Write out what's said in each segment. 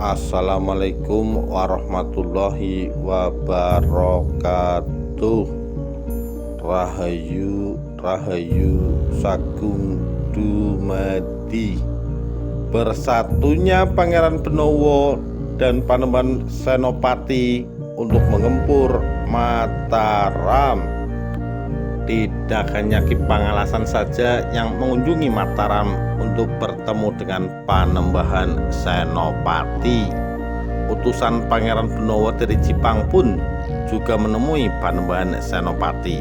Assalamualaikum warahmatullahi wabarakatuh. Rahayu Rahayu Sagung Dumadi. Bersatunya Pangeran Benowo dan Panembahan Senopati untuk mengempur Mataram. Tidak hanya Ki Pangalasan saja yang mengunjungi Mataram untuk bertemu dengan Panembahan Senopati. Utusan Pangeran Benowo dari Jipang pun juga menemui Panembahan Senopati.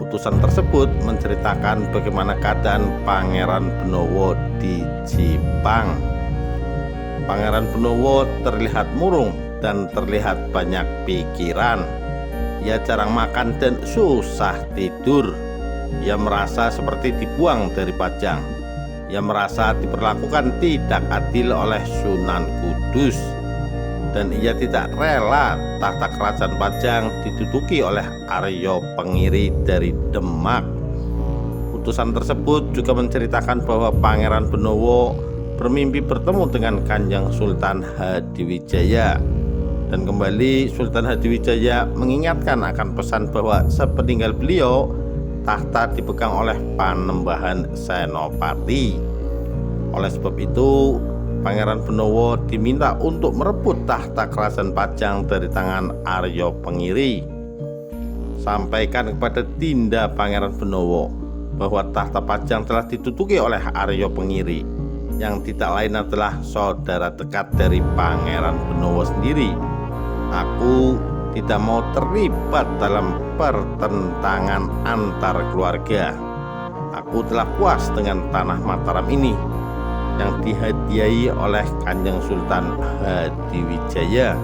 Utusan tersebut menceritakan bagaimana keadaan Pangeran Benowo di Jipang. Pangeran Benowo terlihat murung dan terlihat banyak pikiran. Ia jarang makan dan susah tidur. Ia merasa seperti dibuang dari Pajang. Ia merasa diperlakukan tidak adil oleh Sunan Kudus. Dan ia tidak rela tahta kerajaan Pajang diduduki oleh Arya Pengiri dari Demak. Utusan tersebut juga menceritakan bahwa Pangeran Benowo bermimpi bertemu dengan Kanjeng Sultan Hadiwijaya. Dan kembali Sultan Hadiwijaya mengingatkan akan pesan bahwa sepeninggal beliau tahta dipegang oleh Panembahan Senopati. Oleh sebab itu Pangeran Benowo diminta untuk merebut tahta kerajaan Pajang dari tangan Arya Pengiri. Sampaikan kepada Dinda Pangeran Benowo bahwa tahta Pajang telah diduduki oleh Arya Pengiri, yang tidak lain adalah saudara dekat dari Pangeran Benowo sendiri. Aku tidak mau terlibat dalam pertentangan antar keluarga. Aku telah puas dengan tanah Mataram ini yang dihadiahi oleh Kanjeng Sultan Hadiwijaya.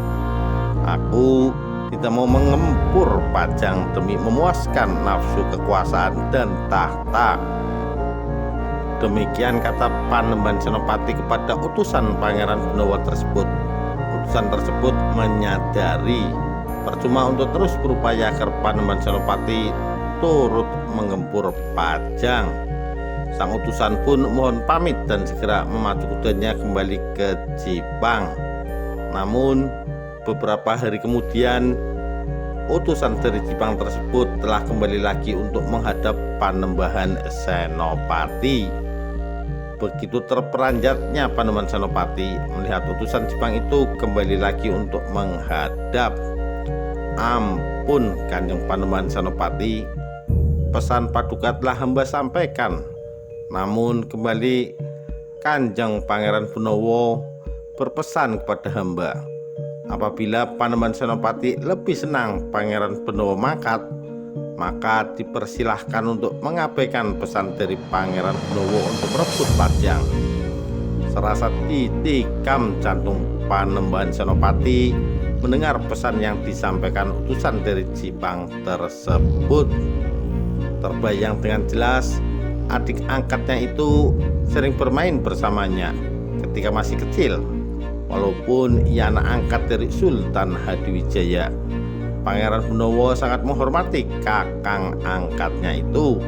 Aku tidak mau mengempur Pajang demi memuaskan nafsu kekuasaan dan tahta. Demikian kata Panembahan Senopati kepada utusan Pangeran Benowo tersebut. Utusan tersebut menyadari percuma untuk terus berupaya agar Panembahan Senopati turut menggempur Pajang. Sang utusan pun mohon pamit dan segera memacu kudanya kembali ke Jipang. Namun beberapa hari kemudian utusan dari Jipang tersebut telah kembali lagi untuk menghadap Panembahan Senopati. Begitu terperanjatnya Panembahan Senopati melihat utusan Jipang itu kembali lagi untuk menghadap. Ampun Kanjeng Panembahan Senopati, pesan paduka telah hamba sampaikan. Namun kembali Kanjeng Pangeran Benowo berpesan kepada hamba, apabila Panembahan Senopati lebih senang Pangeran Benowo mangkat, maka dipersilahkan untuk mengabaikan pesan dari Pangeran Benowo untuk merebut Pajang. Serasa ditikam jantung Panembahan Senopati mendengar pesan yang disampaikan utusan dari Jipang tersebut. Terbayang dengan jelas adik angkatnya itu sering bermain bersamanya ketika masih kecil. Walaupun ia anak angkat dari Sultan Hadiwijaya, Pangeran Benowo sangat menghormati kakang angkatnya itu.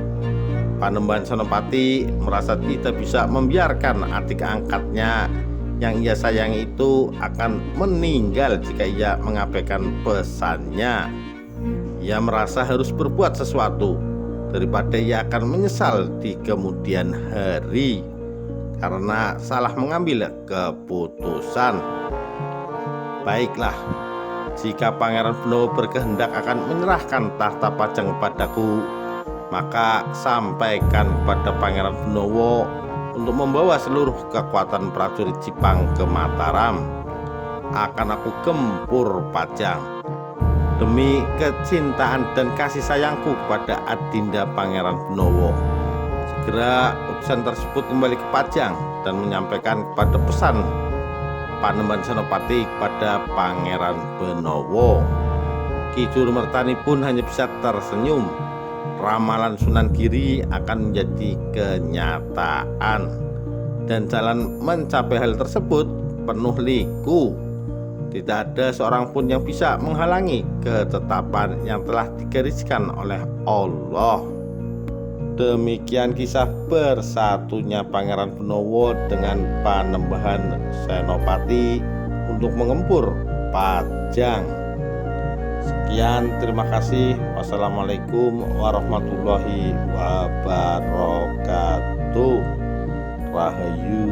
Panembahan Senopati merasa tidak bisa membiarkan adik angkatnya yang ia sayangi itu akan meninggal jika ia mengabaikan pesannya. Ia merasa harus berbuat sesuatu daripada ia akan menyesal di kemudian hari karena salah mengambil keputusan. Baiklah, jika Pangeran Benowo berkehendak akan menyerahkan tahta Pajang kepadaku, maka sampaikan kepada Pangeran Benowo untuk membawa seluruh kekuatan prajurit Jipang ke Mataram. Akan aku gempur Pajang demi kecintaan dan kasih sayangku kepada Adinda Pangeran Benowo. Segera utusan tersebut kembali ke Pajang dan menyampaikan kepada pesan Panembahan Senopati kepada Pangeran Benowo. Ki Jurumertani pun hanya bisa tersenyum. Ramalan Sunan Giri akan menjadi kenyataan, dan jalan mencapai hal tersebut penuh liku. Tidak ada seorang pun yang bisa menghalangi ketetapan yang telah digariskan oleh Allah. Demikian kisah bersatunya Pangeran Benowo dengan Panembahan Senopati untuk mengempur pajang. Sekian, terima kasih. Wassalamualaikum warahmatullahi wabarakatuh. Rahayu,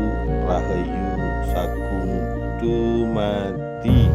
Rahayu Sagung Dumadi.